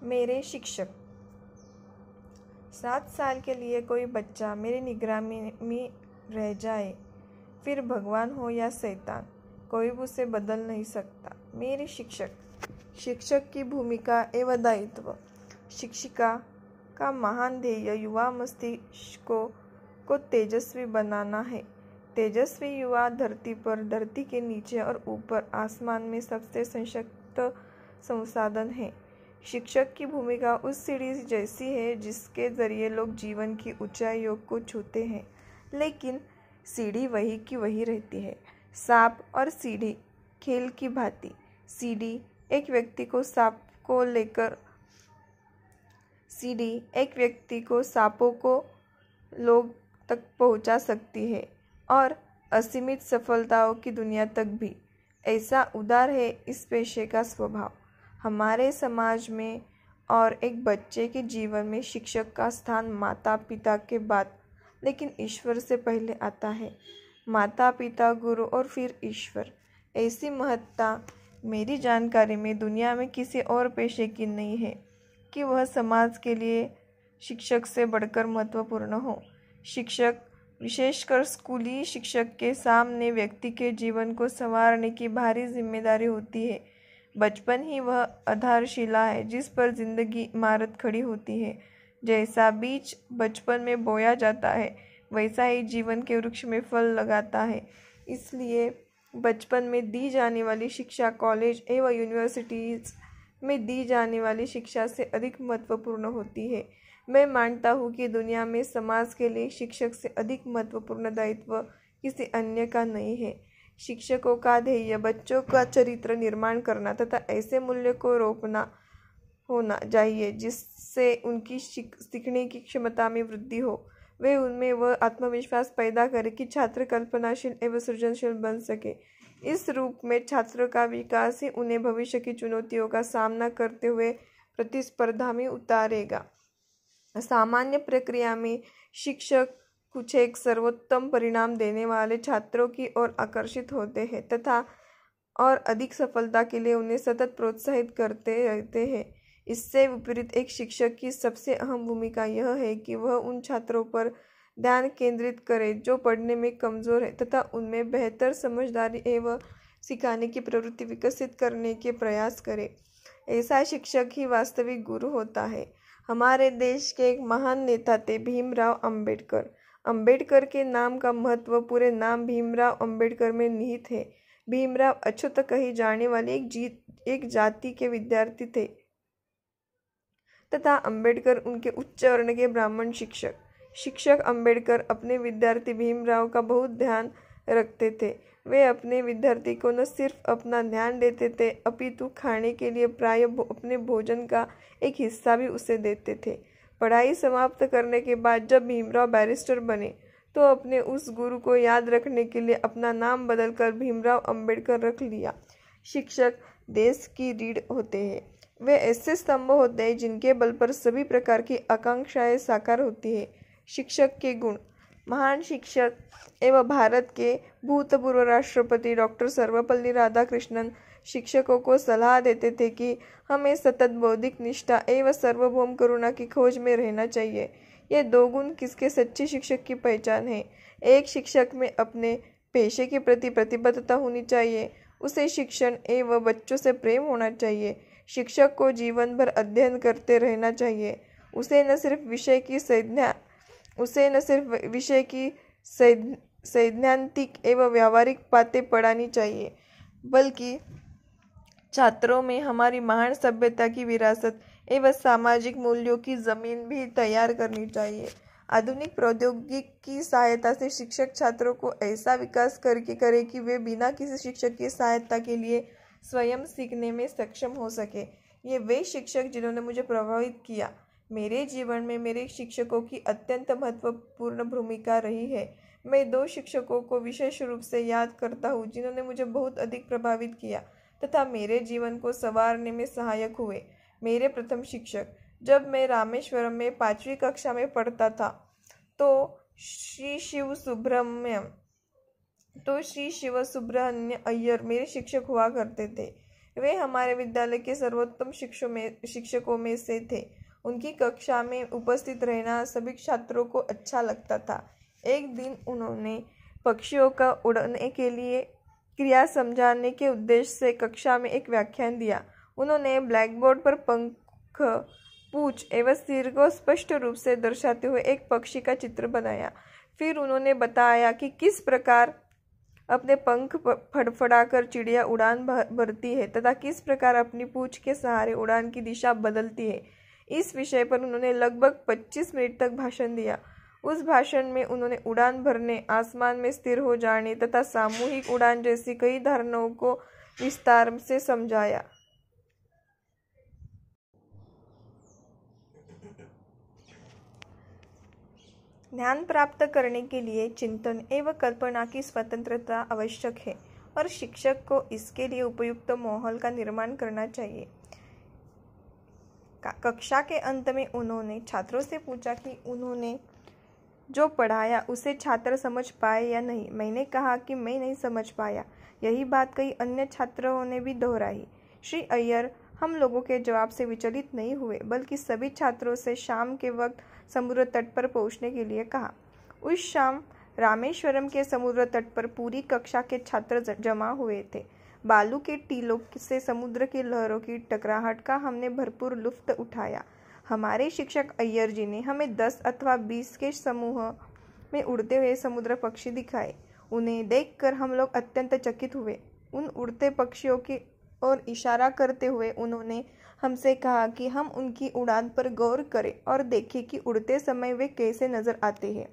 मेरे शिक्षक। 7 साल के लिए कोई बच्चा मेरी निगरानी में रह जाए, फिर भगवान हो या शैतान, कोई उसे बदल नहीं सकता। मेरे शिक्षक। शिक्षक की भूमिका एवं दायित्व। शिक्षिका का महान ध्येय युवा मस्तिष्कों को तेजस्वी बनाना है। तेजस्वी युवा धरती पर, धरती के नीचे और ऊपर आसमान में सबसे सशक्त संसाधन है। शिक्षक की भूमिका उस सीढ़ी जैसी है जिसके जरिए लोग जीवन की ऊंचाइयों को छूते हैं, लेकिन सीढ़ी वही की वही रहती है। सांप और सीढ़ी खेल की भांति। सीढ़ी एक व्यक्ति को सांपों को लोग तक पहुंचा सकती है और असीमित सफलताओं की दुनिया तक भी। ऐसा उदार है इस पेशे का स्वभाव। हमारे समाज में और एक बच्चे के जीवन में शिक्षक का स्थान माता पिता के बाद, लेकिन ईश्वर से पहले आता है। माता पिता, गुरु और फिर ईश्वर। ऐसी महत्ता मेरी जानकारी में दुनिया में किसी और पेशे की नहीं है कि वह समाज के लिए शिक्षक से बढ़कर महत्वपूर्ण हो। शिक्षक, विशेषकर स्कूली शिक्षक के सामने व्यक्ति के जीवन को संवारने की भारी जिम्मेदारी होती है। बचपन ही वह आधारशिला है जिस पर जिंदगी इमारत खड़ी होती है। जैसा बीज बचपन में बोया जाता है, वैसा ही जीवन के वृक्ष में फल लगाता है। इसलिए बचपन में दी जाने वाली शिक्षा कॉलेज एवं यूनिवर्सिटीज में दी जाने वाली शिक्षा से अधिक महत्वपूर्ण होती है। मैं मानता हूँ कि दुनिया में समाज के लिए शिक्षक से अधिक महत्वपूर्ण दायित्व किसी अन्य का नहीं है। शिक्षकों का ध्येय बच्चों का चरित्र निर्माण करना तथा ऐसे मूल्य को रोपना होना चाहिए जिससे उनकी सीखने की क्षमता में वृद्धि हो। वे उनमें वह आत्मविश्वास पैदा करे कि छात्र कल्पनाशील एवं सृजनशील बन सके। इस रूप में छात्रों का विकास ही उन्हें भविष्य की चुनौतियों का सामना करते हुए प्रतिस्पर्धा में उतारेगा। सामान्य प्रक्रिया में शिक्षक कुछ एक सर्वोत्तम परिणाम देने वाले छात्रों की ओर आकर्षित होते हैं तथा और अधिक सफलता के लिए उन्हें सतत प्रोत्साहित करते रहते हैं। इससे विपरीत एक शिक्षक की सबसे अहम भूमिका यह है कि वह उन छात्रों पर ध्यान केंद्रित करे जो पढ़ने में कमजोर है तथा उनमें बेहतर समझदारी एवं सिखाने की प्रवृत्ति विकसित करने के प्रयास करे। ऐसा शिक्षक ही वास्तविक गुरु होता है। हमारे देश के एक महान नेता थे भीमराव अंबेडकर। अंबेडकर के नाम का महत्व पूरे नाम भीमराव अंबेडकर में निहित है। भीमराव अछूत कही जाने वाले एक जाति के विद्यार्थी थे तथा अंबेडकर उनके उच्च वर्ण के ब्राह्मण शिक्षक अंबेडकर अपने विद्यार्थी भीमराव का बहुत ध्यान रखते थे। वे अपने विद्यार्थी को न सिर्फ अपना ध्यान देते थे अपितु खाने के लिए प्राय अपने भोजन का एक हिस्सा भी उसे देते थे। पढ़ाई समाप्त करने के बाद जब भीमराव बैरिस्टर बने तो अपने उस गुरु को याद रखने के लिए अपना नाम बदलकर भीमराव अंबेडकर रख लिया। शिक्षक देश की रीढ़ होते हैं। वे ऐसे स्तंभ होते हैं जिनके बल पर सभी प्रकार की आकांक्षाएं साकार होती है। शिक्षक के गुण। महान शिक्षक एवं भारत के भूतपूर्व राष्ट्रपति डॉक्टर सर्वपल्ली राधाकृष्णन शिक्षकों को सलाह देते थे कि हमें सतत बौद्धिक निष्ठा एवं सार्वभौम करुणा की खोज में रहना चाहिए। ये 2 गुण किसके सच्चे शिक्षक की पहचान है। एक शिक्षक में अपने पेशे के प्रति प्रतिबद्धता होनी चाहिए। उसे शिक्षण एवं बच्चों से प्रेम होना चाहिए। शिक्षक को जीवन भर अध्ययन करते रहना चाहिए। उसे न सिर्फ विषय की सैद्धांतिक एवं व्यावहारिक बातें पढ़ानी चाहिए, बल्कि छात्रों में हमारी महान सभ्यता की विरासत एवं सामाजिक मूल्यों की जमीन भी तैयार करनी चाहिए। आधुनिक प्रौद्योगिकी की सहायता से शिक्षक छात्रों को ऐसा विकास करे कि वे बिना किसी शिक्षक की सहायता के लिए स्वयं सीखने में सक्षम हो सके। ये वे शिक्षक जिन्होंने मुझे प्रभावित किया। मेरे जीवन में मेरे शिक्षकों की अत्यंत महत्वपूर्ण भूमिका रही है। मैं 2 शिक्षकों को विशेष रूप से याद करता हूँ जिन्होंने मुझे बहुत अधिक प्रभावित किया तथा मेरे जीवन को संवारने में सहायक हुए। मेरे प्रथम शिक्षक, जब मैं रामेश्वरम में 5वीं कक्षा में पढ़ता था तो श्री शिव सुब्रह्मण्य अय्यर मेरे शिक्षक हुआ करते थे। वे हमारे विद्यालय के सर्वोत्तम शिक्षकों में से थे। उनकी कक्षा में उपस्थित रहना सभी छात्रों को अच्छा लगता था। एक दिन उन्होंने पक्षियों का उड़ने के लिए क्रिया समझाने के उद्देश्य से कक्षा में एक व्याख्यान दिया। उन्होंने ब्लैकबोर्ड पर पंख, पूंछ एवं सिर को स्पष्ट रूप से दर्शाते हुए एक पक्षी का चित्र बनाया। फिर उन्होंने बताया कि किस प्रकार अपने पंख फड़फड़ाकर चिड़िया उड़ान भरती है तथा किस प्रकार अपनी पूंछ के सहारे उड़ान की दिशा बदलती है। इस विषय पर उन्होंने लगभग 25 मिनट तक भाषण दिया। उस भाषण में उन्होंने उड़ान भरने, आसमान में स्थिर हो जाने तथा सामूहिक उड़ान जैसी कई धारणाओं को विस्तार से समझाया। ज्ञान प्राप्त करने के लिए चिंतन एवं कल्पना की स्वतंत्रता आवश्यक है और शिक्षक को इसके लिए उपयुक्त माहौल का निर्माण करना चाहिए। कक्षा के अंत में उन्होंने छात्रों से पूछा कि उन्होंने जो पढ़ाया उसे छात्र समझ पाए या नहीं। मैंने कहा कि मैं नहीं समझ पाया। यही बात कई अन्य छात्रों ने भी दोहराई। श्री अय्यर हम लोगों के जवाब से विचलित नहीं हुए, बल्कि सभी छात्रों से शाम के वक्त समुद्र तट पर पहुंचने के लिए कहा। उस शाम रामेश्वरम के समुद्र तट पर पूरी कक्षा के छात्र जमा हुए थे। बालू के टीलों से समुद्र की लहरों की टकराहट का हमने भरपूर लुत्फ उठाया। हमारे शिक्षक अय्यर जी ने हमें 10 अथवा 20 के समूह में उड़ते हुए समुद्र पक्षी दिखाए। उन्हें देखकर हम लोग अत्यंत चकित हुए। उन उड़ते पक्षियों की ओर इशारा करते हुए उन्होंने हमसे कहा कि हम उनकी उड़ान पर गौर करें और देखें कि उड़ते समय वे कैसे नजर आते हैं,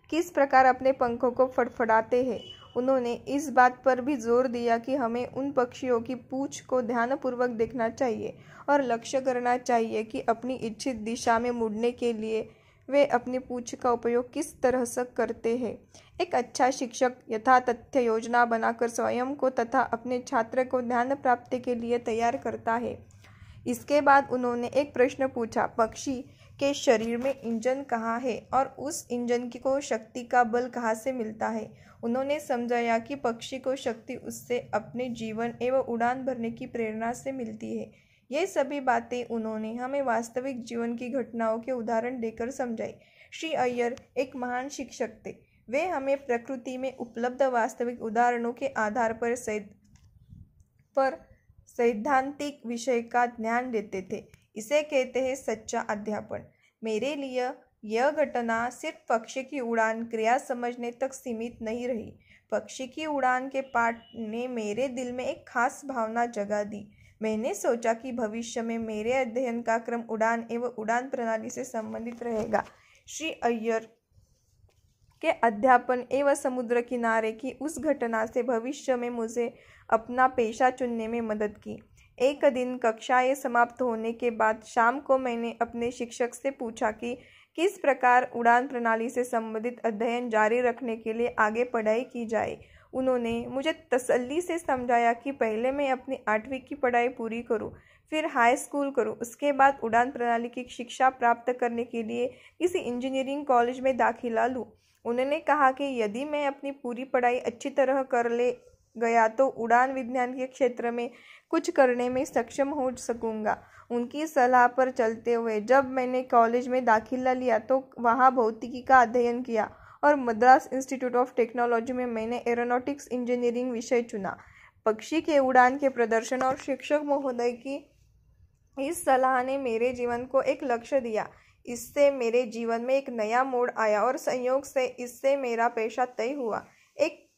किस प्रकार अपने पंखों को फड़फड़ाते हैं। उन्होंने इस बात पर भी जोर दिया कि हमें उन पक्षियों की पूंछ को ध्यानपूर्वक देखना चाहिए और लक्ष्य करना चाहिए कि अपनी इच्छित दिशा में मुड़ने के लिए वे अपनी पूंछ का उपयोग किस तरह से करते हैं। एक अच्छा शिक्षक यथातथ्य योजना बनाकर स्वयं को तथा अपने छात्र को ध्यान प्राप्ति के लिए तैयार करता है। इसके बाद उन्होंने एक प्रश्न पूछा, पक्षी के शरीर में इंजन कहाँ है और उस इंजन को शक्ति का बल कहाँ से मिलता है। उन्होंने समझाया कि पक्षी को शक्ति उससे अपने जीवन एवं उड़ान भरने की प्रेरणा से मिलती है। ये सभी बातें उन्होंने हमें वास्तविक जीवन की घटनाओं के उदाहरण देकर समझाई। श्री अय्यर एक महान शिक्षक थे। वे हमें प्रकृति में उपलब्ध वास्तविक उदाहरणों के आधार पर सैद्धांतिक विषय का ज्ञान देते थे। इसे कहते हैं सच्चा अध्यापन। मेरे लिए यह घटना सिर्फ पक्षी की उड़ान क्रिया समझने तक सीमित नहीं रही। पक्षी की उड़ान के पाठ ने मेरे दिल में एक खास भावना जगा दी। मैंने सोचा कि भविष्य में मेरे अध्ययन का क्रम उड़ान एवं उड़ान प्रणाली से संबंधित रहेगा। श्री अय्यर के अध्यापन एवं समुद्र किनारे की उस घटना से भविष्य में मुझे अपना पेशा चुनने में मदद की। एक दिन कक्षाएं समाप्त होने के बाद शाम को मैंने अपने शिक्षक से पूछा कि किस प्रकार उड़ान प्रणाली से संबंधित अध्ययन जारी रखने के लिए आगे पढ़ाई की जाए। उन्होंने मुझे तसल्ली से समझाया कि पहले मैं अपनी 8वीं की पढ़ाई पूरी करूं, फिर हाई स्कूल करूं, उसके बाद उड़ान प्रणाली की शिक्षा प्राप्त करने के लिए किसी इंजीनियरिंग कॉलेज में दाखिला लूं। उन्होंने कहा कि यदि मैं अपनी पूरी पढ़ाई अच्छी तरह कर ले गया तो उड़ान विज्ञान के क्षेत्र में कुछ करने में सक्षम हो सकूंगा। उनकी सलाह पर चलते हुए जब मैंने कॉलेज में दाखिला लिया तो वहाँ भौतिकी का अध्ययन किया और मद्रास इंस्टीट्यूट ऑफ टेक्नोलॉजी में मैंने एरोनॉटिक्स इंजीनियरिंग विषय चुना। पक्षी के उड़ान के प्रदर्शन और शिक्षक महोदय की इस सलाह ने मेरे जीवन को एक लक्ष्य दिया। इससे मेरे जीवन में एक नया मोड़ आया और संयोग से इससे मेरा पेशा तय हुआ। एक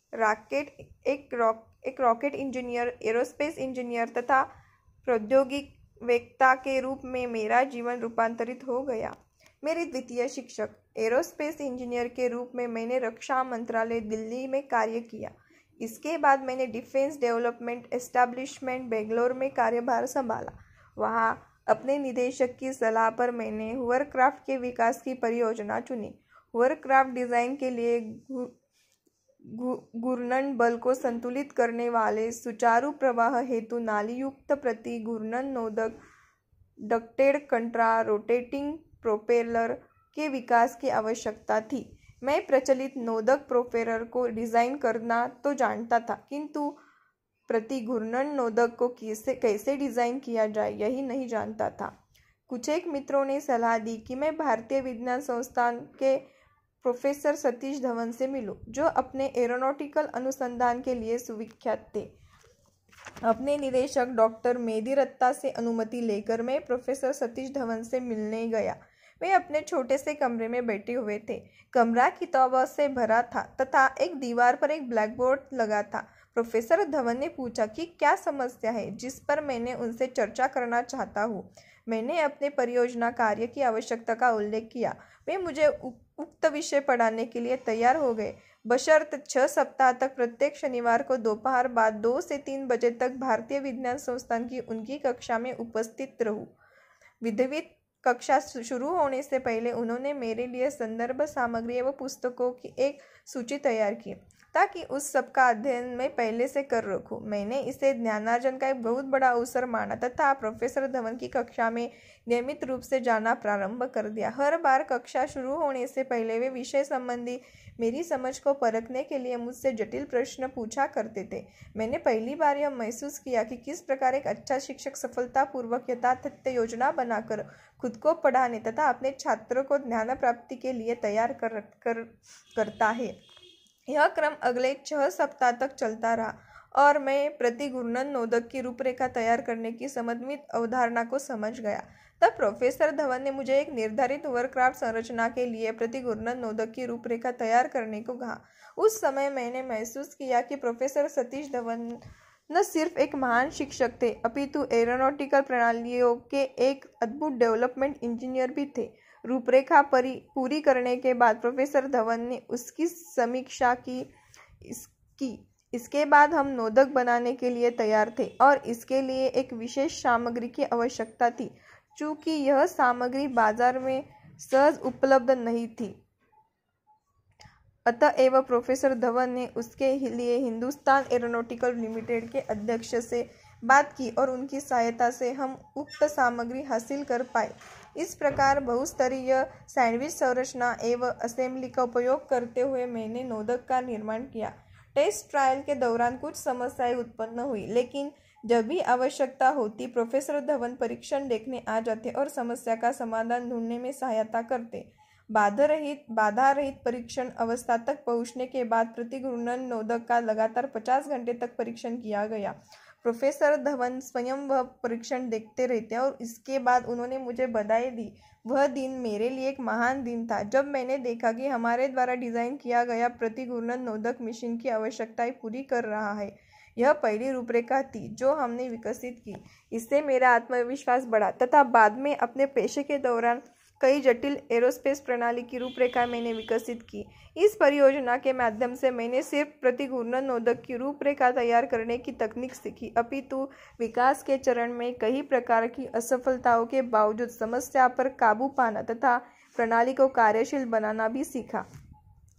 रॉकेट इंजीनियर, एरोस्पेस इंजीनियर तथा प्रौद्योगिक वेत्ता के रूप में मेरा जीवन रूपांतरित हो गया। मेरे द्वितीय शिक्षक एरोस्पेस इंजीनियर के रूप में मैंने रक्षा मंत्रालय दिल्ली में कार्य किया। इसके बाद मैंने डिफेंस डेवलपमेंट एस्टैब्लिशमेंट बेंगलोर में कार्यभार संभाला। वहाँ अपने निदेशक की सलाह पर मैंने होवरक्राफ्ट के विकास की परियोजना चुनी। होवरक्राफ्ट डिजाइन के लिए घूर्णन बल को संतुलित करने वाले सुचारू प्रवाह हेतु नालीयुक्त प्रति घूर्णन नोदक, डक्टेड कंट्रा रोटेटिंग प्रोपेलर के विकास की आवश्यकता थी। मैं प्रचलित नोदक प्रोपेलर को डिजाइन करना तो जानता था, किंतु प्रति घूर्णन नोदक को कैसे डिजाइन किया जाए यही नहीं जानता था। कुछ एक मित्रों ने सलाह दी कि मैं भारतीय विज्ञान संस्थान के प्रोफेसर सतीश धवन से मिलूं, जो अपने एरोनॉटिकल अनुसंधान के लिए सुविख्यात थे। अपने निदेशक डॉक्टर मेदी रत्ता से अनुमति लेकर मैं प्रोफेसर सतीश धवन से मिलने गया। वे अपने छोटे से कमरे में बैठे हुए थे। कमरा किताबों से भरा था तथा एक दीवार पर एक ब्लैक बोर्ड लगा था। प्रोफेसर धवन ने पूछा कि क्या समस्या है जिस पर मैंने उनसे चर्चा करना चाहता हूँ। मैंने अपने परियोजना कार्य की आवश्यकता का उल्लेख किया। वे मुझे उक्त विषय पढ़ाने के लिए तैयार हो गए, बशर्ते 6 सप्ताह तक प्रत्येक शनिवार को दोपहर बाद 2 से 3 बजे तक भारतीय विज्ञान संस्थान की उनकी कक्षा में उपस्थित रहूं। विधिवत कक्षा शुरू होने से पहले उन्होंने मेरे लिए संदर्भ सामग्री व पुस्तकों की एक सूची तैयार की ताकि उस सब का अध्ययन मैं पहले से कर रखूं। मैंने इसे ज्ञानार्जन का एक बहुत बड़ा अवसर माना तथा प्रोफेसर धवन की कक्षा में नियमित रूप से जाना प्रारंभ कर दिया। हर बार कक्षा शुरू होने से पहले वे विषय संबंधी मेरी समझ को परखने के लिए मुझसे जटिल प्रश्न पूछा करते थे। मैंने पहली बार यह महसूस किया कि किस प्रकार एक अच्छा शिक्षक सफलतापूर्वक यथातथ्य योजना बनाकर खुद को पढ़ाने तथा अपने छात्रों को ज्ञान प्राप्ति के लिए तैयार करता है। यह क्रम अगले 6 सप्ताह तक चलता रहा और मैं प्रति घूर्णन नोदक की रूपरेखा तैयार करने की समन्वित अवधारणा को समझ गया। तब प्रोफेसर धवन ने मुझे एक निर्धारित वर्कक्राफ्ट संरचना के लिए प्रति घूर्णन नोदक की रूपरेखा तैयार करने को कहा। उस समय मैंने महसूस किया कि प्रोफेसर सतीश धवन न सिर्फ एक महान शिक्षक थे अपितु एरोनॉटिकल प्रणालियों के एक अद्भुत डेवलपमेंट इंजीनियर भी थे। रूपरेखा पूरी करने के बाद प्रोफेसर धवन ने उसकी समीक्षा की। इसके बाद हम नोदक बनाने के लिए तैयार थे और इसके लिए एक विशेष सामग्री की आवश्यकता थी। चूंकि यह सामग्री बाजार में सहज उपलब्ध नहीं थी, अतएव प्रोफेसर धवन ने उसके लिए हिंदुस्तान एरोनॉटिकल लिमिटेड के अध्यक्ष से बात की और उनकी सहायता से हम उक्त सामग्री हासिल कर पाए। इस प्रकार बहुस्तरीय सैंडविच संरचना एवं असेंबली का उपयोग करते हुए मैंने नोदक का निर्माण किया। टेस्ट ट्रायल के दौरान कुछ समस्याएं उत्पन्न हुई, लेकिन जब भी आवश्यकता होती प्रोफेसर धवन परीक्षण देखने आ जाते और समस्या का समाधान ढूंढने में सहायता करते। बाधा रहित परीक्षण अवस्था तक पहुंचने के बाद प्रति घूर्णन नोदक का लगातार 50 घंटे तक परीक्षण किया गया। प्रोफेसर धवन स्वयं वह परीक्षण देखते रहते और इसके बाद उन्होंने मुझे बधाई दी। वह दिन मेरे लिए एक महान दिन था जब मैंने देखा कि हमारे द्वारा डिजाइन किया गया प्रति घूर्णन नोदक मशीन की आवश्यकताएं पूरी कर रहा है। यह पहली रूपरेखा थी जो हमने विकसित की। इससे मेरा आत्मविश्वास बढ़ा तथा बाद में अपने पेशे के दौरान कई जटिल एरोस्पेस प्रणाली की रूपरेखा मैंने विकसित की। इस परियोजना के माध्यम से मैंने सिर्फ प्रति घूर्णन नोदक की रूपरेखा तैयार करने की तकनीक सीखी अपितु विकास के चरण में कई प्रकार की असफलताओं के बावजूद समस्या पर काबू पाना तथा प्रणाली को कार्यशील बनाना भी सीखा।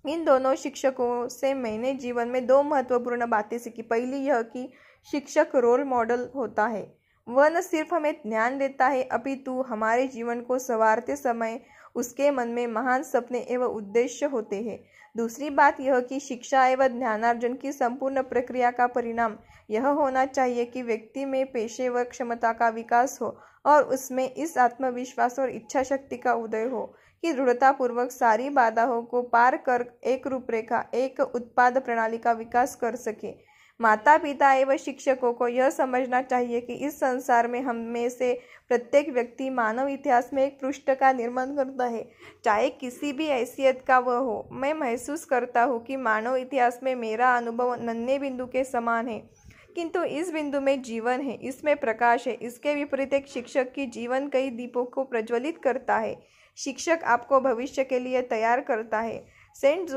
इन दोनों शिक्षकों से मैंने जीवन में 2 महत्वपूर्ण बातें सीखी। पहली यह कि शिक्षक रोल मॉडल होता है। वह न सिर्फ हमें ज्ञान देता है अपितु हमारे जीवन को संवारते समय उसके मन में महान सपने एवं उद्देश्य होते हैं। दूसरी बात यह कि शिक्षा एवं ज्ञानार्जन की संपूर्ण प्रक्रिया का परिणाम यह होना चाहिए कि व्यक्ति में पेशेवर क्षमता का विकास हो और उसमें इस आत्मविश्वास और इच्छा शक्ति का उदय हो कि दृढ़तापूर्वक सारी बाधाओं को पार कर एक रूपरेखा, एक उत्पाद प्रणाली का विकास कर सके। माता पिता एवं शिक्षकों को यह समझना चाहिए कि इस संसार में हम में से प्रत्येक व्यक्ति मानव इतिहास में एक पृष्ठ का निर्माण करता है, चाहे किसी भी हैसियत का वह हो। मैं महसूस करता हूँ कि मानव इतिहास में मेरा अनुभव नन्हे बिंदु के समान है, किंतु इस बिंदु में जीवन है, इसमें प्रकाश है। इसके विपरीत एक शिक्षक की जीवन कई दीपों को प्रज्वलित करता है। शिक्षक आपको भविष्य के लिए तैयार करता है। सेंट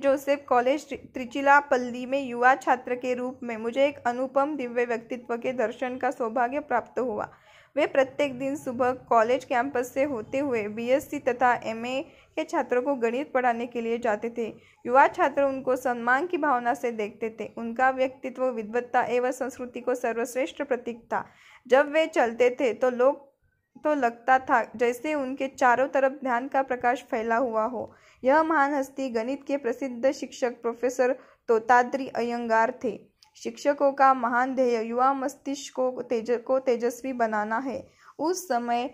जोसेफ कॉलेज त्रिचिलापल्ली में युवा छात्र के रूप में मुझे एक अनुपम दिव्य व्यक्तित्व के दर्शन का सौभाग्य प्राप्त हुआ। वे प्रत्येक दिन सुबह कॉलेज कैंपस से होते हुए बीएससी तथा एमए के छात्रों को गणित पढ़ाने के लिए जाते थे। युवा छात्र उनको सम्मान की भावना से देखते थे। उनका व्यक्तित्व विद्वत्ता एवं संस्कृति को सर्वश्रेष्ठ प्रतीक था। जब वे चलते थे तो लगता था जैसे उनके चारों तरफ ध्यान का प्रकाश फैला हुआ हो। यह महान हस्ती गणित के प्रसिद्ध शिक्षक प्रोफेसर तोताद्री अयंगार थे। शिक्षकों का महान ध्येय युवा मस्तिष्क को तेजस्वी बनाना है। उस समय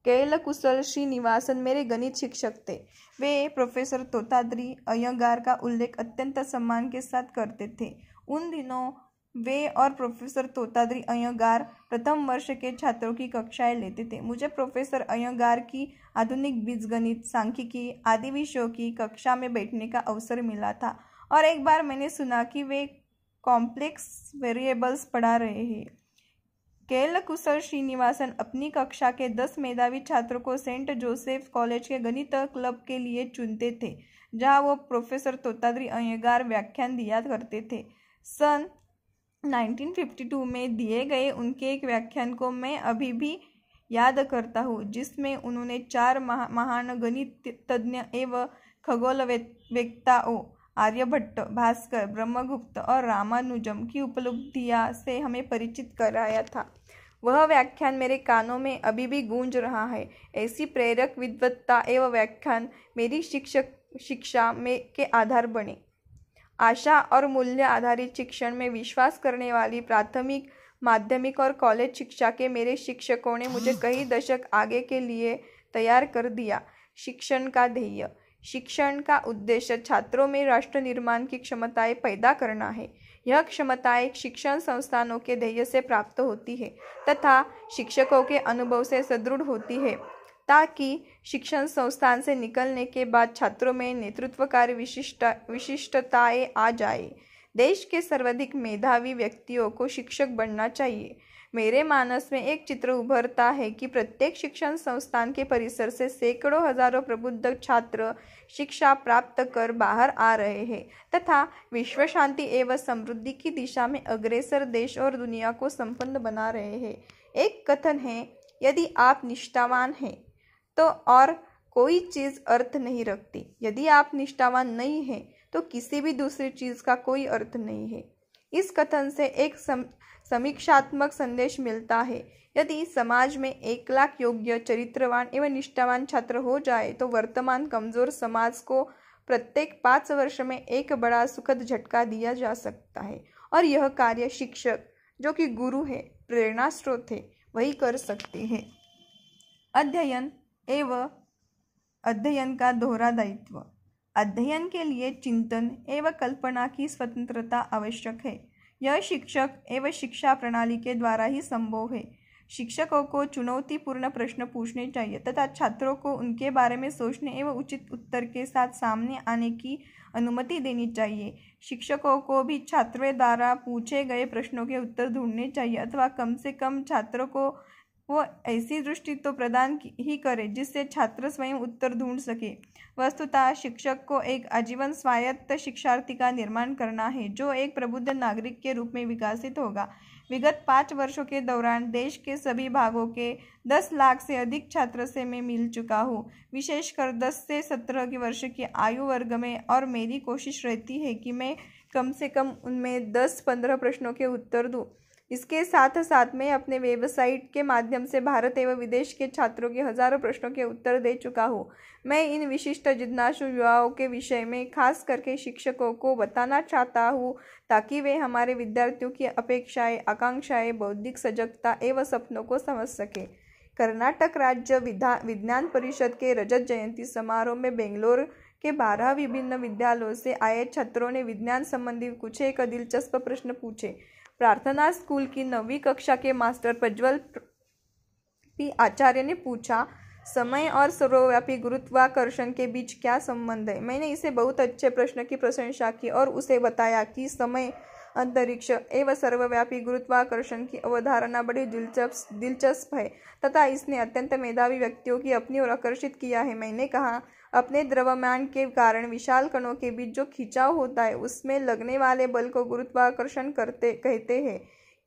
कैलकुशल श्रीनिवासन मेरे गणित शिक्षक थे। वे प्रोफेसर तोताद्री अयंगार का उल्लेख अत्यंत सम्मान के साथ करते थे। उन दिनों वे और प्रोफेसर तोताद्री अयंगार प्रथम वर्ष के छात्रों की कक्षाएं लेते थे। मुझे प्रोफेसर अयंगार की आधुनिक बीजगणित, सांख्यिकी आदि विषयों की कक्षा में बैठने का अवसर मिला था और एक बार मैंने सुना कि वे कॉम्प्लेक्स वेरिएबल्स पढ़ा रहे हैं। कैलकुशल श्रीनिवासन अपनी कक्षा के 10 मेधावी छात्रों को सेंट जोसेफ कॉलेज के गणित क्लब के लिए चुनते थे, जहां वो प्रोफेसर तोताद्री अयंगार व्याख्यान दिया करते थे। सन 1952 में दिए गए उनके एक व्याख्यान को मैं अभी भी याद करता हूँ, जिसमें उन्होंने 4 महान गणित तज्ञ एवं खगोलवेत्ताओं आर्यभट्ट, भास्कर, ब्रह्मगुप्त और रामानुजम की उपलब्धियां से हमें परिचित कराया था। वह व्याख्यान मेरे कानों में अभी भी गूंज रहा है। ऐसी प्रेरक विद्वत्ता एवं व्याख्यान मेरी शिक्षा में के आधार बने। आशा और मूल्य आधारित शिक्षण में विश्वास करने वाली प्राथमिक, माध्यमिक और कॉलेज शिक्षा के मेरे शिक्षकों ने मुझे कई दशक आगे के लिए तैयार कर दिया। शिक्षण का ध्येय, शिक्षण का उद्देश्य छात्रों में राष्ट्र निर्माण की क्षमताएं पैदा करना है। यह क्षमताएं शिक्षण संस्थानों के ध्येय से प्राप्त होती है तथा शिक्षकों के अनुभव से सुदृढ़ होती है, ताकि शिक्षण संस्थान से निकलने के बाद छात्रों में नेतृत्वकारी विशिष्टताएं आ जाए। देश के सर्वाधिक मेधावी व्यक्तियों को शिक्षक बनना चाहिए। मेरे मानस में एक चित्र उभरता है कि प्रत्येक शिक्षण संस्थान के परिसर से सैकड़ों हजारों प्रबुद्ध छात्र शिक्षा प्राप्त कर बाहर आ रहे हैं तथा विश्व शांति एवं समृद्धि की दिशा में अग्रसर देश और दुनिया को संपन्न बना रहे हैं। एक कथन है, यदि आप निष्ठावान हैं तो और कोई चीज अर्थ नहीं रखती। यदि आप निष्ठावान नहीं हैं तो किसी भी दूसरी चीज का कोई अर्थ नहीं है। इस कथन से एक समीक्षात्मक संदेश मिलता है। यदि समाज में 1 लाख योग्य, चरित्रवान एवं निष्ठावान छात्र हो जाए तो वर्तमान कमजोर समाज को प्रत्येक 5 वर्ष में एक बड़ा सुखद झटका दिया जा सकता है और यह कार्य शिक्षक, जो कि गुरु है, प्रेरणा स्रोत है, वही कर सकते हैं। अध्ययन एवं अध्ययन का दोहरा दायित्व। अध्ययन के लिए चिंतन एवं कल्पना की स्वतंत्रता आवश्यक है। यह शिक्षक एवं शिक्षा प्रणाली के द्वारा ही संभव है। शिक्षकों को चुनौतीपूर्ण प्रश्न पूछने चाहिए तथा छात्रों को उनके बारे में सोचने एवं उचित उत्तर के साथ सामने आने की अनुमति देनी चाहिए। शिक्षकों को भी छात्रों द्वारा पूछे गए प्रश्नों के उत्तर ढूंढने चाहिए अथवा कम से कम छात्रों को वो ऐसी दृष्टि तो प्रदान ही करे जिससे छात्र स्वयं उत्तर ढूंढ सके। वस्तुतः शिक्षक को एक आजीवन स्वायत्त शिक्षार्थी का निर्माण करना है, जो एक प्रबुद्ध नागरिक के रूप में विकसित होगा। विगत 5 वर्षों के दौरान देश के सभी भागों के 10 लाख से अधिक छात्र से मैं मिल चुका हूँ, विशेषकर 10 से 17 वर्ष की आयु वर्ग में, और मेरी कोशिश रहती है कि मैं कम से कम उनमें 10-15 प्रश्नों के उत्तर दूँ। इसके साथ साथ मैं अपने वेबसाइट के माध्यम से भारत एवं विदेश के छात्रों के हजारों प्रश्नों के उत्तर दे चुका हूँ। मैं इन विशिष्ट जिज्ञासु युवाओं के विषय में खास करके शिक्षकों को बताना चाहता हूँ, ताकि वे हमारे विद्यार्थियों की अपेक्षाएं, आकांक्षाएं, बौद्धिक सजगता एवं सपनों को समझ सके। कर्नाटक राज्य विज्ञान परिषद के रजत जयंती समारोह में बेंगलोर के 12 विभिन्न विद्यालयों से आए छात्रों ने विज्ञान संबंधी कुछ एक दिलचस्प प्रश्न पूछे। प्रार्थना स्कूल की 9वीं कक्षा के मास्टर प्रज्वल पी आचार्य ने पूछा, समय और सर्वव्यापी गुरुत्वाकर्षण के बीच क्या संबंध है। मैंने इसे बहुत अच्छे प्रश्न की प्रशंसा की और उसे बताया कि समय, अंतरिक्ष एवं सर्वव्यापी गुरुत्वाकर्षण की अवधारणा बड़ी दिलचस्प है तथा इसने अत्यंत मेधावी व्यक्तियों की अपनी ओर आकर्षित किया है। मैंने कहा, अपने द्रव्यमान के कारण विशाल कणों के बीच जो खिंचाव होता है, उसमें लगने वाले बल को गुरुत्वाकर्षण कहते हैं।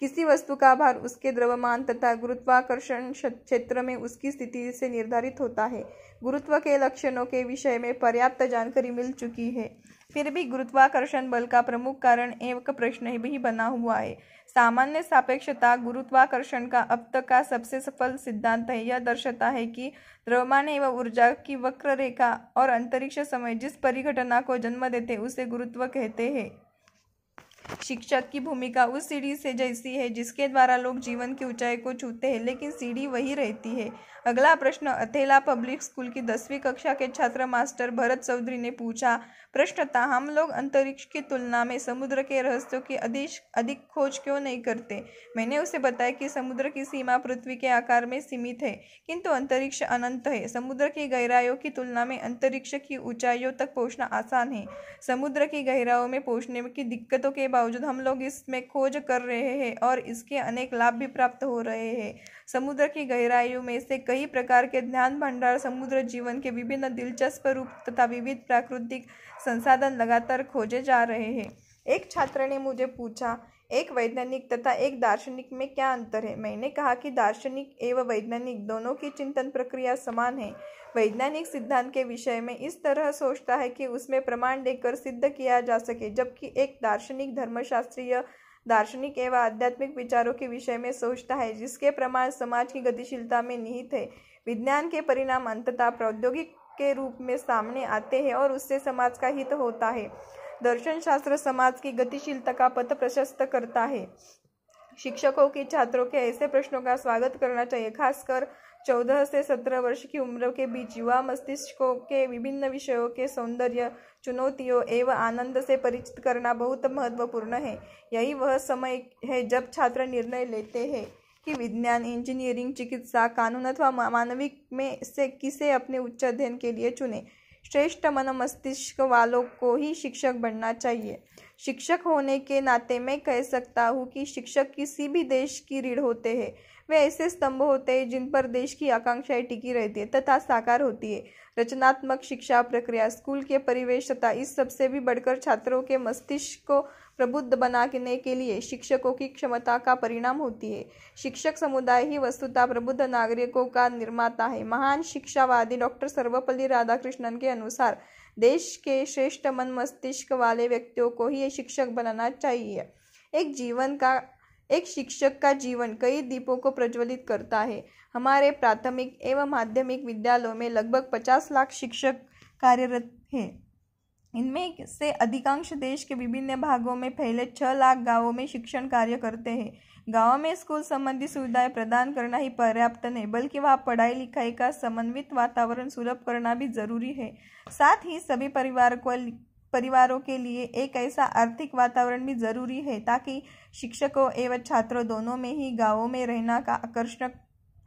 किसी वस्तु का भार उसके द्रव्यमान तथा गुरुत्वाकर्षण क्षेत्र में उसकी स्थिति से निर्धारित होता है। गुरुत्व के लक्षणों के विषय में पर्याप्त जानकारी मिल चुकी है, फिर भी गुरुत्वाकर्षण बल का प्रमुख कारण एक प्रश्न भी बना हुआ है। सामान्य सापेक्षता गुरुत्वाकर्षण का अब तक का सबसे सफल सिद्धांत है। यह दर्शाता है कि द्रव्यमान एवं ऊर्जा की वक्र रेखा और अंतरिक्ष समय जिस परिघटना को जन्म देते उसे गुरुत्व कहते हैं। शिक्षक की भूमिका उस सीढ़ी से जैसी है जिसके द्वारा लोग जीवन की ऊंचाई को छूते हैं, लेकिन सीढ़ी वही रहती है। अगला प्रश्न अथेला पब्लिक स्कूल की 10वीं कक्षा के छात्र मास्टर भरत चौधरी ने पूछा। प्रश्न था, हम लोग अंतरिक्ष की तुलना में समुद्र के रहस्यों की अधिक खोज क्यों नहीं करते? मैंने उसे बताया कि समुद्र की सीमा पृथ्वी के आकार में सीमित है, किंतु अंतरिक्ष अनंत है। समुद्र की गहराइयों की तुलना में अंतरिक्ष की ऊंचाइयों तक पहुंचना आसान है। समुद्र की गहराइयों में पहुंचने की दिक्कतों के बावजूद हम लोग इसमें खोज कर रहे हैं और इसके अनेक लाभ भी प्राप्त हो रहे हैं। समुद्र की गहराइयों में से कई प्रकार के ज्ञान भंडार, समुद्र जीवन के विभिन्न दिलचस्प रूप तथा विविध प्राकृतिक संसाधन लगातार खोजे जा रहे हैं। एक छात्र ने मुझे पूछा, एक वैज्ञानिक तथा एक दार्शनिक में क्या अंतर है? मैंने कहा कि दार्शनिक एवं वैज्ञानिक दोनों की चिंतन प्रक्रिया समान है। वैज्ञानिक सिद्धांत के विषय में इस तरह सोचता है कि उसमें प्रमाण देकर सिद्ध किया जा सके, जबकि एक दार्शनिक धर्मशास्त्रीय दार्शनिक एवं आध्यात्मिक विचारों के विषय में सोचता है जिसके प्रमाण समाज की गतिशीलता में निहित है। विज्ञान के परिणाम अंततः प्रौद्योगिक के रूप में सामने आते हैं और उससे समाज का हित होता है। दर्शन शास्त्र समाज की गतिशीलता का पथ प्रशस्त करता है। शिक्षकों की छात्रों के ऐसे प्रश्नों का स्वागत करना चाहिए, खासकर 14 से 17 वर्ष की उम्र के बीच युवा मस्तिष्कों के विभिन्न विषयों के सौंदर्य, चुनौतियों एवं आनंद से परिचित करना बहुत महत्वपूर्ण है। यही वह समय है जब छात्र निर्णय लेते हैं कि विज्ञान, इंजीनियरिंग, चिकित्सा, कानून अथवा मानविक में से किसे अपने उच्च अध्ययन के लिए चुने। श्रेष्ठ मन मस्तिष्क वालों को ही शिक्षक बनना चाहिए। शिक्षक होने के नाते मैं कह सकता हूँ कि शिक्षक किसी भी देश की रीढ़ होते हैं। वे ऐसे स्तंभ होते हैं जिन पर देश की आकांक्षाएं टिकी रहती है तथा साकार होती है। रचनात्मक शिक्षा प्रक्रिया, स्कूल के परिवेश तथा इस सबसे भी बढ़कर छात्रों के मस्तिष्क को प्रबुद्ध बनाने के लिए शिक्षकों की क्षमता का परिणाम होती है। शिक्षक समुदाय ही वस्तुतः प्रबुद्ध नागरिकों का निर्माता है। महान शिक्षावादी डॉक्टर सर्वपल्ली राधाकृष्णन के अनुसार देश के श्रेष्ठ मन मस्तिष्क वाले व्यक्तियों को ही शिक्षक बनाना चाहिए। एक शिक्षक का जीवन कई दीपों को प्रज्वलित करता है। हमारे प्राथमिक एवं माध्यमिक विद्यालयों में लगभग 50 लाख शिक्षक कार्यरत हैं। इनमें से अधिकांश देश के विभिन्न भागों में फैले 6 लाख गांवों में शिक्षण कार्य करते हैं। गांव में स्कूल संबंधी सुविधाएं प्रदान करना ही पर्याप्त नहीं, बल्कि वहां पढ़ाई लिखाई का समन्वित वातावरण सुलभ करना भी जरूरी है। साथ ही सभी परिवारों के लिए एक ऐसा आर्थिक वातावरण भी जरूरी है ताकि शिक्षकों एवं छात्रों दोनों में ही गांवों में रहना का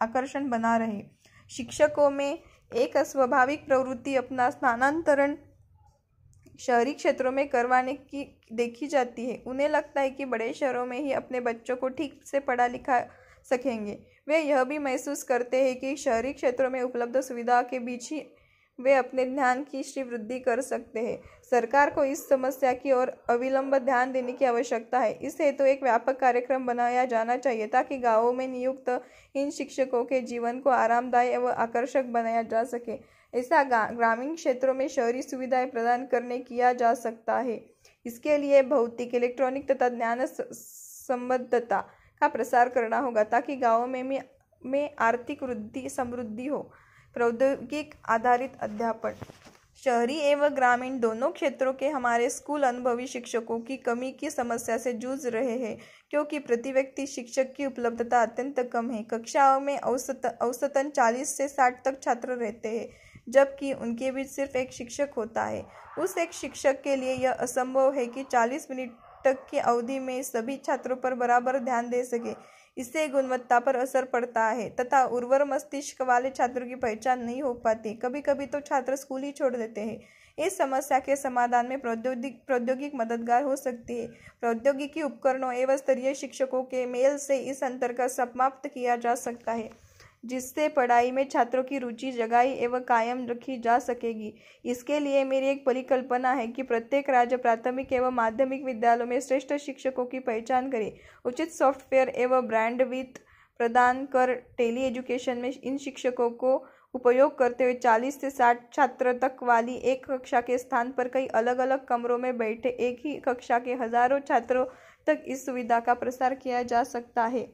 आकर्षण बना रहे। शिक्षकों में एक अस्वाभाविक प्रवृत्ति अपना स्थानांतरण शहरी क्षेत्रों में करवाने की देखी जाती है। उन्हें लगता है कि बड़े शहरों में ही अपने बच्चों को ठीक से पढ़ा लिखा सकेंगे। वे यह भी महसूस करते हैं कि शहरी क्षेत्रों में उपलब्ध सुविधा के बीच ही वे अपने ध्यान की वृद्धि कर सकते हैं। सरकार को इस समस्या की ओर अविलंब ध्यान देने की आवश्यकता है। इस हेतु एक व्यापक कार्यक्रम बनाया जाना चाहिए ताकि गांवों में नियुक्त इन शिक्षकों के जीवन को आरामदायी एवं आकर्षक बनाया जा सके। ऐसा ग्रामीण क्षेत्रों में शहरी सुविधाएं प्रदान करने किया जा सकता है। इसके लिए भौतिक, इलेक्ट्रॉनिक तथा ज्ञान संबद्धता का प्रसार करना होगा ताकि गाँवों में आर्थिक समृद्धि हो। प्रौद्योगिक आधारित अध्यापन, शहरी एवं ग्रामीण दोनों क्षेत्रों के हमारे स्कूल अनुभवी शिक्षकों की कमी की समस्या से जूझ रहे हैं, क्योंकि प्रति व्यक्ति शिक्षक की उपलब्धता अत्यंत कम है। कक्षाओं में औसतन 40 से 60 तक छात्र रहते हैं, जबकि उनके बीच सिर्फ एक शिक्षक होता है। उस एक शिक्षक के लिए यह असंभव है कि 40 मिनट तक की अवधि में सभी छात्रों पर बराबर ध्यान दे सके। इससे गुणवत्ता पर असर पड़ता है तथा उर्वर मस्तिष्क वाले छात्रों की पहचान नहीं हो पाती। कभी कभी तो छात्र स्कूल ही छोड़ देते हैं। इस समस्या के समाधान में प्रौद्योगिक मददगार हो सकती है। प्रौद्योगिकी उपकरणों एवं स्तरीय शिक्षकों के मेल से इस अंतर का समाप्त किया जा सकता है, जिससे पढ़ाई में छात्रों की रुचि जगाई एवं कायम रखी जा सकेगी। इसके लिए मेरी एक परिकल्पना है कि प्रत्येक राज्य प्राथमिक एवं माध्यमिक विद्यालयों में श्रेष्ठ शिक्षकों की पहचान करे, उचित सॉफ्टवेयर एवं ब्रांडविड्थ प्रदान कर टेली एजुकेशन में इन शिक्षकों को उपयोग करते हुए 40 से 60 छात्र तक वाली एक कक्षा के स्थान पर कई अलग अलग कमरों में बैठे एक ही कक्षा के हजारों छात्रों तक इस सुविधा का प्रसार किया जा सकता है।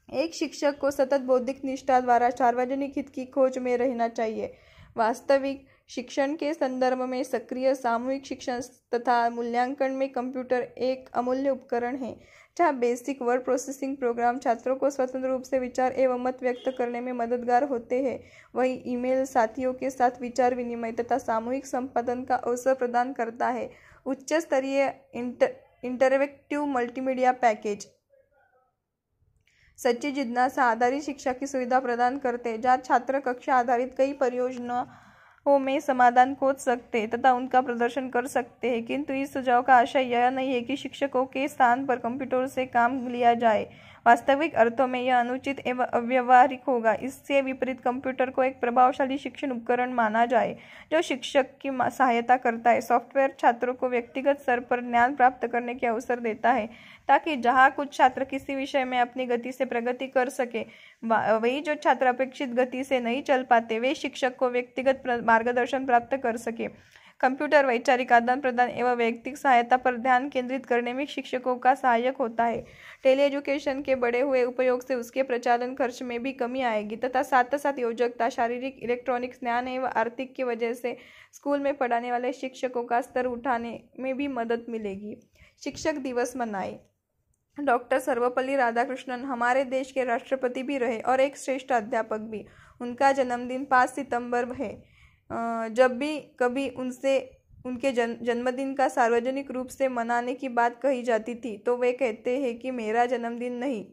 एक शिक्षक को सतत बौद्धिक निष्ठा द्वारा सार्वजनिक हित की खोज में रहना चाहिए। वास्तविक शिक्षण के संदर्भ में सक्रिय सामूहिक शिक्षण तथा मूल्यांकन में कंप्यूटर एक अमूल्य उपकरण है, जहाँ बेसिक वर्ड प्रोसेसिंग प्रोग्राम छात्रों को स्वतंत्र रूप से विचार एवं मत व्यक्त करने में मददगार होते हैं। वहीं ईमेल साथियों के साथ विचार विनिमय तथा सामूहिक संपादन का अवसर प्रदान करता है। उच्च स्तरीय इंटरैक्टिव मल्टीमीडिया पैकेज सच्ची जिज्ञासा आधारित शिक्षा की सुविधा प्रदान करते हैं, जहाँ छात्र कक्षा आधारित कई परियोजनाओं में समाधान खोज सकते हैं तथा उनका प्रदर्शन कर सकते हैं। किंतु इस सुझाव का आशय यह नहीं है कि शिक्षकों के स्थान पर कंप्यूटर से काम लिया जाए। वास्तविक अर्थों में यह अनुचित एवं अव्यावहारिक होगा। इससे विपरीत कंप्यूटर को एक प्रभावशाली शिक्षण उपकरण माना जाए, जो शिक्षक की सहायता करता है। सॉफ्टवेयर छात्रों को व्यक्तिगत स्तर पर ज्ञान प्राप्त करने के अवसर देता है, ताकि जहां कुछ छात्र किसी विषय में अपनी गति से प्रगति कर सके, वही जो छात्र अपेक्षित गति से नहीं चल पाते, वे शिक्षक को व्यक्तिगत मार्गदर्शन प्राप्त कर सके। कंप्यूटर वैचारिक आदान प्रदान एवं वैयक्तिक सहायता पर ध्यान केंद्रित करने में शिक्षकों का सहायक होता है। टेली एजुकेशन के बढ़े हुए उपयोग से उसके प्रचालन खर्च में भी कमी आएगी तथा साथ साथ योजकता, शारीरिक, इलेक्ट्रॉनिक्स ज्ञान एवं आर्थिक की वजह से स्कूल में पढ़ाने वाले शिक्षकों का स्तर उठाने में भी मदद मिलेगी। शिक्षक दिवस मनाएं। डॉक्टर सर्वपल्ली राधाकृष्णन हमारे देश के राष्ट्रपति भी रहे और एक श्रेष्ठ अध्यापक भी। उनका जन्मदिन 5 सितंबर है। जब भी कभी उनके जन्मदिन का सार्वजनिक रूप से मनाने की बात कही जाती थी, तो वे कहते हैं कि मेरा जन्मदिन नहीं,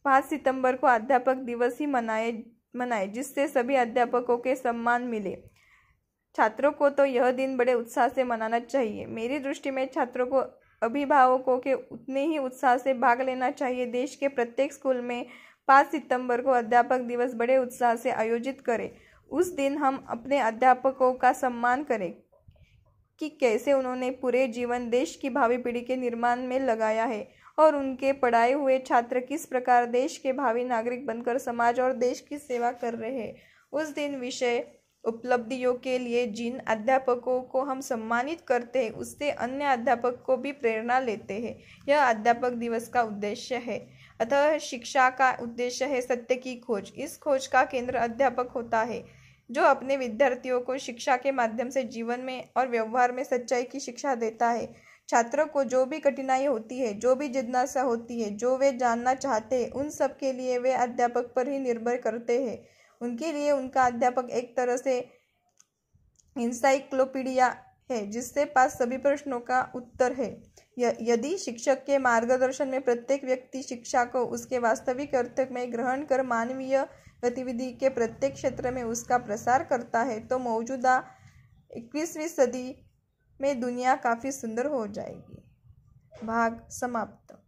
5 सितंबर को अध्यापक दिवस ही मनाए, जिससे सभी अध्यापकों के सम्मान मिले। छात्रों को तो यह दिन बड़े उत्साह से मनाना चाहिए। मेरी दृष्टि में छात्रों को अभिभावकों के उतने ही उत्साह से भाग लेना चाहिए। देश के प्रत्येक स्कूल में 5 सितंबर को अध्यापक दिवस बड़े उत्साह से आयोजित करें। उस दिन हम अपने अध्यापकों का सम्मान करें कि कैसे उन्होंने पूरे जीवन देश की भावी पीढ़ी के निर्माण में लगाया है और उनके पढ़ाए हुए छात्र किस प्रकार देश के भावी नागरिक बनकर समाज और देश की सेवा कर रहे हैं। उस दिन विषय उपलब्धियों के लिए जिन अध्यापकों को हम सम्मानित करते हैं, उससे अन्य अध्यापक को भी प्रेरणा लेते हैं। यह अध्यापक दिवस का उद्देश्य है। अतः शिक्षा का उद्देश्य है सत्य की खोज। इस खोज का केंद्र अध्यापक होता है, जो अपने विद्यार्थियों को शिक्षा के माध्यम से जीवन में और व्यवहार में सच्चाई की शिक्षा देता है। छात्रों को जो भी कठिनाई होती है, जो भी जिज्ञासा होती है, जो वे जानना चाहते हैं, उन सब के लिए वे अध्यापक पर ही निर्भर करते हैं। उनके लिए उनका अध्यापक एक तरह से इंसाइक्लोपीडिया है, जिसके पास सभी प्रश्नों का उत्तर है। यदि शिक्षक के मार्गदर्शन में प्रत्येक व्यक्ति शिक्षा को उसके वास्तविक अर्थ में ग्रहण कर मानवीय गतिविधि के प्रत्येक क्षेत्र में उसका प्रसार करता है, तो मौजूदा 21वीं सदी में दुनिया काफ़ी सुंदर हो जाएगी। भाग समाप्त।